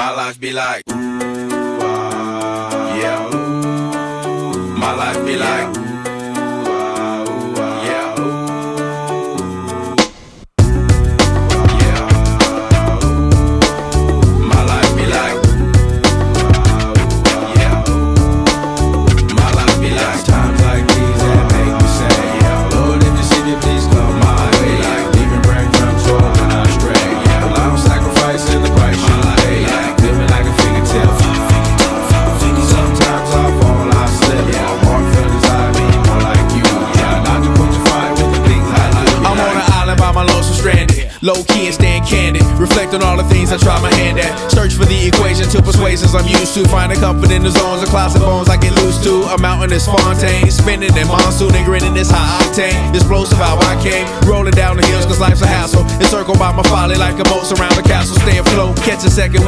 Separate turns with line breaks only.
My life be like, yeah. My life be like, yeah. Yeah. My life be like, yeah. My life be like times like these that make me say, yeah. Lord, if you see me, please come my way. Like leaving breadcrumbs for when I stray. Yeah, well, I'm sacrificing the price you pay. Like living like a fingertip. Sometimes I fall, I slip. Yeah, I'm more feelings, I be more like you. Yeah, not to put your fire with the things I do. I'm on an island by my lonesome stranded. Low key and staying candid. Reflect on all the things I try my hand at. Search for the equation to persuasions I'm used to. Finding comfort in the zones of closet bones I get loose to. A mountain is Fontaine. Spinning in monsoon and grinning this high octane. Explosive how I came. Rolling down the hills cause life's a hassle. Encircled by my folly like a moat around the castle. Stay afloat. Catch a second